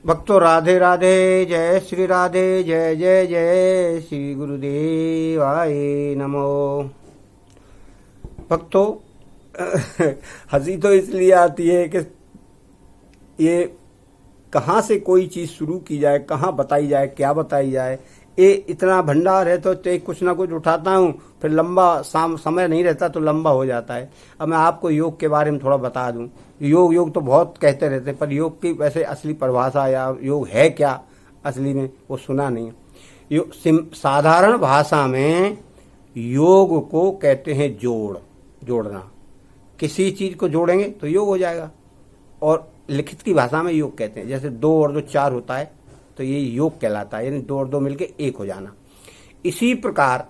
भक्तों राधे राधे, जय श्री राधे, जय जय जय श्री गुरुदेवाय नमो। भक्तों हंसी तो इसलिए आती है कि ये कहाँ से कोई चीज शुरू की जाए, कहाँ बताई जाए, क्या बताई जाए। ये इतना भंडार है तो कुछ ना कुछ उठाता हूँ, फिर लंबा समय नहीं रहता तो लंबा हो जाता है। अब मैं आपको योग के बारे में थोड़ा बता दूं। योग योग तो बहुत कहते रहते हैं, पर योग की वैसे असली परिभाषा या योग है क्या असली में, वो सुना नहीं है। साधारण भाषा में योग को कहते हैं जोड़ना। किसी चीज को जोड़ेंगे तो योग हो जाएगा। और लिखित की भाषा में योग कहते हैं, जैसे 2 और 2 4 होता है तो ये योग कहलाता है, यानी 2 और 2 मिलके 1 हो जाना। इसी प्रकार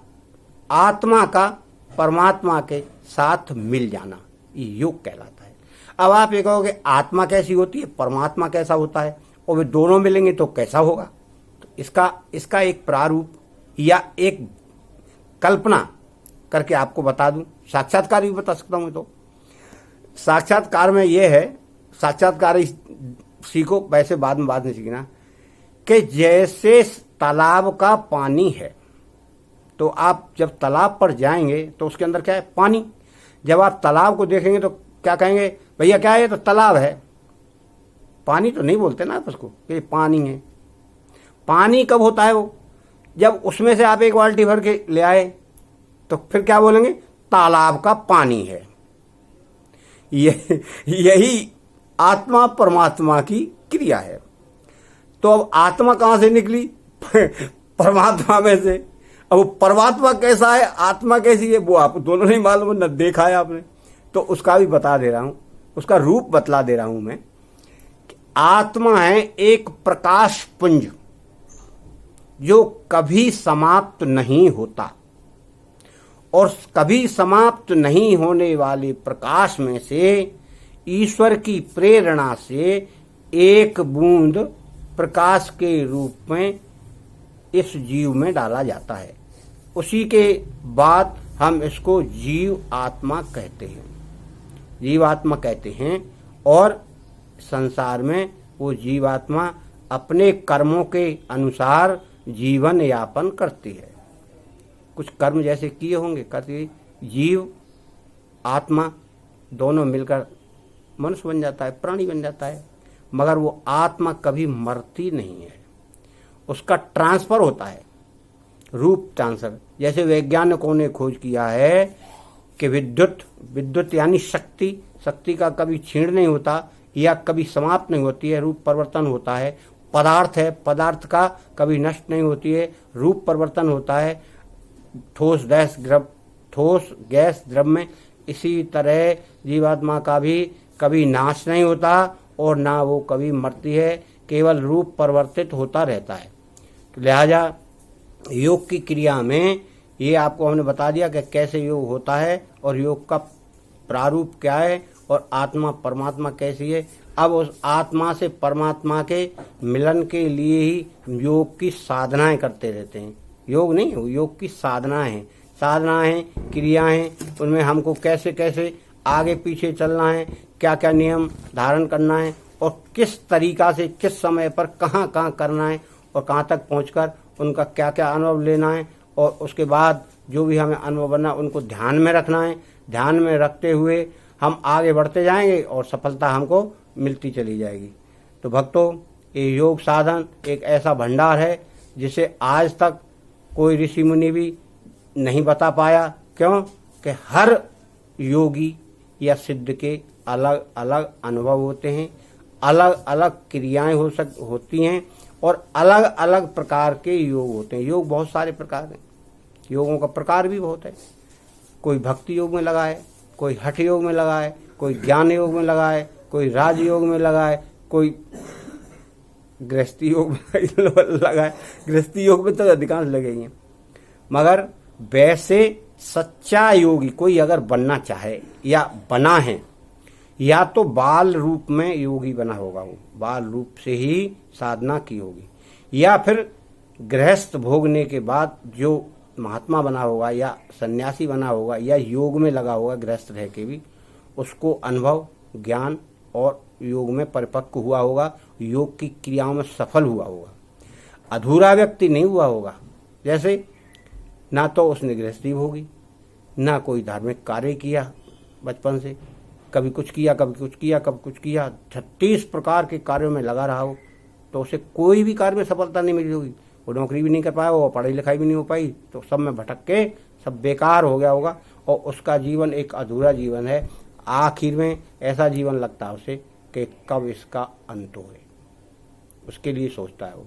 आत्मा का परमात्मा के साथ मिल जाना, ये योग कहलाता है। अब आप ये कहोगे आत्मा कैसी होती है, परमात्मा कैसा होता है, और वे दोनों मिलेंगे तो कैसा होगा। तो इसका एक प्रारूप या एक कल्पना करके आपको बता दूं। साक्षात्कार भी बता सकता हूं। तो साक्षात्कार में ये है, साक्षात्कार सीखो, वैसे बाद में सीखना, कि जैसे तालाब का पानी है तो आप जब तालाब पर जाएंगे तो उसके अंदर क्या है, पानी। जब आप तालाब को देखेंगे तो क्या कहेंगे, भैया क्या है, ये तो तालाब है। पानी तो नहीं बोलते ना आप उसको कि पानी है। पानी कब होता है वो, जब उसमें से आप एक बाल्टी भर के ले आए तो फिर क्या बोलेंगे, तालाब का पानी है। यही आत्मा परमात्मा की क्रिया है। तो अब आत्मा कहां से निकली, परमात्मा में से। अब वो परमात्मा कैसा है, आत्मा कैसी है, वो आप दोनों नहीं मालूम, न देखा है आपने। तो उसका भी बता दे रहा हूं, उसका रूप बतला दे रहा हूं मैं। आत्मा है एक प्रकाश पुंज जो कभी समाप्त नहीं होता, और कभी समाप्त नहीं होने वाले प्रकाश में से ईश्वर की प्रेरणा से एक बूंद प्रकाश के रूप में इस जीव में डाला जाता है। उसी के बाद हम इसको जीव आत्मा कहते हैं, जीवात्मा कहते हैं। और संसार में वो जीवात्मा अपने कर्मों के अनुसार जीवन यापन करती है। कुछ कर्म जैसे किए होंगे करती, जीव आत्मा दोनों मिलकर मनुष्य बन जाता है, प्राणी बन जाता है। मगर वो आत्मा कभी मरती नहीं है, उसका ट्रांसफर होता है, रूप ट्रांसफर। जैसे वैज्ञानिकों ने खोज किया है कि विद्युत यानी शक्ति का कभी क्षीण नहीं होता या कभी समाप्त नहीं होती है, रूप परिवर्तन होता है। पदार्थ है, पदार्थ का कभी नष्ट नहीं होती है, रूप परिवर्तन होता है। ठोस गैस द्रव में इसी तरह जीवात्मा का भी कभी नाश नहीं होता और ना वो कभी मरती है, केवल रूप परिवर्तित होता रहता है। तो लिहाजा योग की क्रिया में ये आपको हमने बता दिया कि कैसे योग होता है और योग का प्रारूप क्या है और आत्मा परमात्मा कैसी है। अब उस आत्मा से परमात्मा के मिलन के लिए ही योग की साधनाएं करते रहते हैं। योग नहीं, योग की साधनाएं हैं, क्रियाएं। उनमें हमको कैसे कैसे आगे पीछे चलना है, क्या क्या नियम धारण करना है और किस तरीका से किस समय पर कहाँ कहाँ करना है और कहाँ तक पहुंचकर उनका क्या क्या अनुभव लेना है। और उसके बाद जो भी हमें अनुभव बनना उनको ध्यान में रखना है। ध्यान में रखते हुए हम आगे बढ़ते जाएंगे और सफलता हमको मिलती चली जाएगी। तो भक्तों, ये योग साधन एक ऐसा भंडार है जिसे आज तक कोई ऋषि मुनि भी नहीं बता पाया। क्यों कि हर योगी या सिद्ध के अलग अलग अनुभव होते हैं, अलग अलग क्रियाएं होती हैं और अलग अलग प्रकार के योग होते हैं। योग बहुत सारे प्रकार हैं, योगों का प्रकार भी बहुत है। कोई भक्ति योग में लगा है, कोई हठ योग में लगा है, कोई ज्ञान योग में लगा है, कोई राज योग में लगा है, कोई गृहस्थी योग में लगा है। गृहस्थी योग में तो अधिकांश लगे ही हैं। मगर वैसे सच्चा योगी कोई अगर बनना चाहे या बना है, या तो बाल रूप में योगी बना होगा, वो बाल रूप से ही साधना की होगी, या फिर गृहस्थ भोगने के बाद जो महात्मा बना होगा या सन्यासी बना होगा या योग में लगा होगा गृहस्थ रह के भी, उसको अनुभव ज्ञान और योग में परिपक्व हुआ होगा, योग की क्रियाओं में सफल हुआ होगा। अधूरा व्यक्ति नहीं हुआ होगा। जैसे ना तो उसने गृहस्थी भोगी, ना कोई धार्मिक कार्य किया बचपन से, कभी कुछ किया कभी कुछ किया कभी कुछ किया, 36 प्रकार के कार्यों में लगा रहा हो, तो उसे कोई भी कार्य में सफलता नहीं मिली होगी। वो नौकरी भी नहीं कर पाया, वो पढ़ाई लिखाई भी नहीं हो पाई, तो सब में भटक के सब बेकार हो गया होगा और उसका जीवन एक अधूरा जीवन है। आखिर में ऐसा जीवन लगता है उसे कि कब इसका अंत होए, उसके लिए सोचता है वो।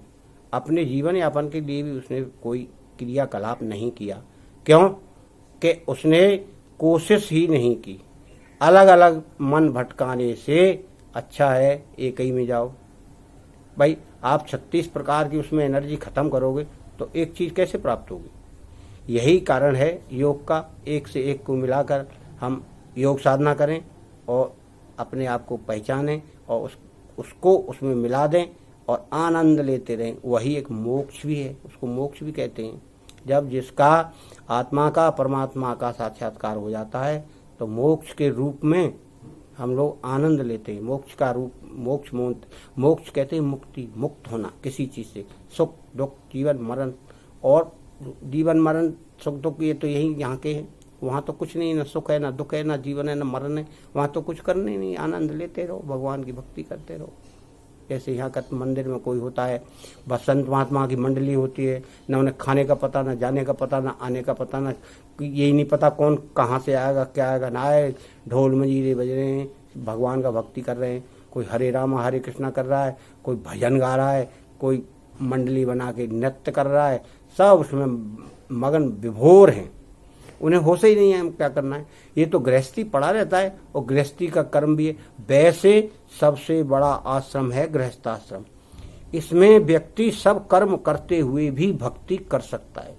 अपने जीवन यापन के लिए भी उसने कोई क्रियाकलाप नहीं किया। क्यों? कि उसने कोशिश ही नहीं की। अलग अलग मन भटकाने से अच्छा है एक ही में जाओ। भाई आप 36 प्रकार की उसमें एनर्जी खत्म करोगे तो एक चीज कैसे प्राप्त होगी? यही कारण है योग का। एक से एक को मिलाकर हम योग साधना करें और अपने आप को पहचानें और उसको उसमें मिला दें और आनंद लेते रहें। वही एक मोक्ष भी है, उसको मोक्ष भी कहते हैं। जब जिसका आत्मा का परमात्मा का साक्षात्कार हो जाता है तो मोक्ष के रूप में हम लोग आनंद लेते हैं। मोक्ष का रूप मोक्ष कहते हैं मुक्ति, मुक्त होना किसी चीज से, सुख दुख जीवन मरण। और जीवन मरण सुख दुख ये तो यही यहाँ के हैं। वहाँ तो कुछ नहीं, ना सुख है ना दुख है ना जीवन है ना मरण है। वहाँ तो कुछ करने नहीं, आनंद लेते रहो, भगवान की भक्ति करते रहो। जैसे यहाँ का मंदिर में कोई होता है, बस संत महात्मा की मंडली होती है, न उन्हें खाने का पता, न जाने का पता, न आने का पता, न यही नहीं पता कौन कहाँ से आएगा क्या आएगा। ना आए, ढोल मंजीरे बज रहे हैं, भगवान का भक्ति कर रहे हैं। कोई हरे राम हरे कृष्णा कर रहा है, कोई भजन गा रहा है, कोई मंडली बना के नृत्य कर रहा है, सब उसमें मगन विभोर हैं। उन्हें होश ही नहीं है क्या करना है। ये तो गृहस्थी पड़ा रहता है और गृहस्थी का कर्म भी है। वैसे सबसे बड़ा आश्रम है गृहस्थाश्रम। इसमें व्यक्ति सब कर्म करते हुए भी भक्ति कर सकता है।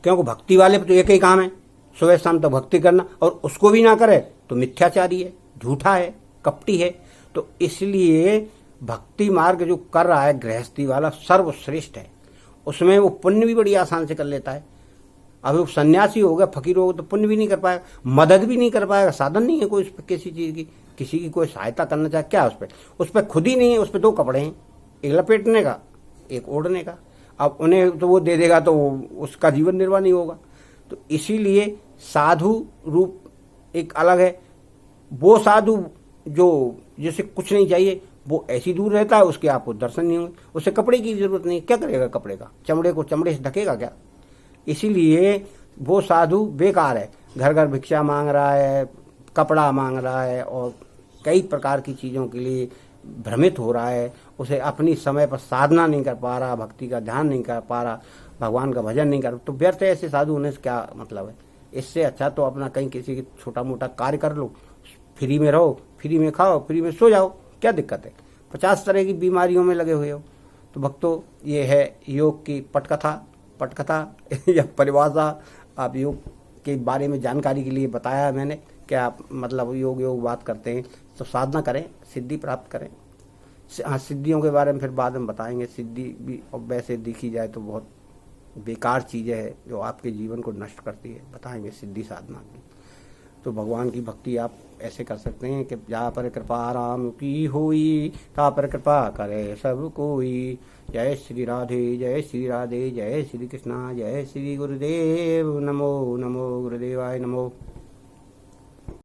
क्योंकि भक्ति वाले तो एक ही काम है, सुबह शाम तक भक्ति करना, और उसको भी ना करे तो मिथ्याचारी है, झूठा है, कपटी है। तो इसलिए भक्ति मार्ग जो कर रहा है गृहस्थी वाला सर्वश्रेष्ठ है। उसमें वो पुण्य भी बड़ी आसान से कर लेता है। अभी वो सन्यासी हो गया, फकीर हो गया तो पुण्य भी नहीं कर पाएगा, मदद भी नहीं कर पाएगा, साधन नहीं है कोई उस पर किसी चीज की, किसी की कोई सहायता करना चाहे क्या उस पर खुद ही नहीं है। उस पर 2 कपड़े हैं, एक लपेटने का एक ओढ़ने का। अब उन्हें तो वो दे देगा तो उसका जीवन निर्वाह नहीं होगा। तो इसीलिए साधु रूप एक अलग है। वो साधु जो जिसे कुछ नहीं चाहिए वो ऐसी दूर रहता है, उसके आपको दर्शन नहीं होंगे। उसे कपड़े की जरूरत नहीं, क्या करेगा कपड़े का? चमड़े को चमड़े से ढकेगा क्या? इसीलिए वो साधु बेकार है। घर घर भिक्षा मांग रहा है, कपड़ा मांग रहा है और कई प्रकार की चीज़ों के लिए भ्रमित हो रहा है। उसे अपनी समय पर साधना नहीं कर पा रहा, भक्ति का ध्यान नहीं कर पा रहा, भगवान का भजन नहीं कर, तो व्यर्थ है। ऐसे साधु होने से क्या मतलब है? इससे अच्छा तो अपना कहीं किसी की छोटा मोटा कार्य कर लो, फ्री में रहो, फ्री में खाओ, फ्री में सो जाओ, क्या दिक्कत है? 50 तरह की बीमारियों में लगे हुए हो। तो भक्तों, ये है योग की पटकथा या परिभाषा। आप योग के बारे में जानकारी के लिए बताया है मैंने कि आप मतलब योग बात करते हैं तो साधना करें, सिद्धि प्राप्त करें। हाँ, सिद्धियों के बारे में फिर बाद में बताएंगे। सिद्धि भी और वैसे देखी जाए तो बहुत बेकार चीज़ें है जो आपके जीवन को नष्ट करती है, बताएंगे सिद्धि साधना की। तो भगवान की भक्ति आप ऐसे कर सकते हैं कि जहाँ पर कृपा राम की होई ता पर कृपा करे सब कोई। जय श्री राधे, जय श्री राधे, जय श्री कृष्णा, जय श्री गुरुदेव। नमो नमो गुरुदेवाय नमो।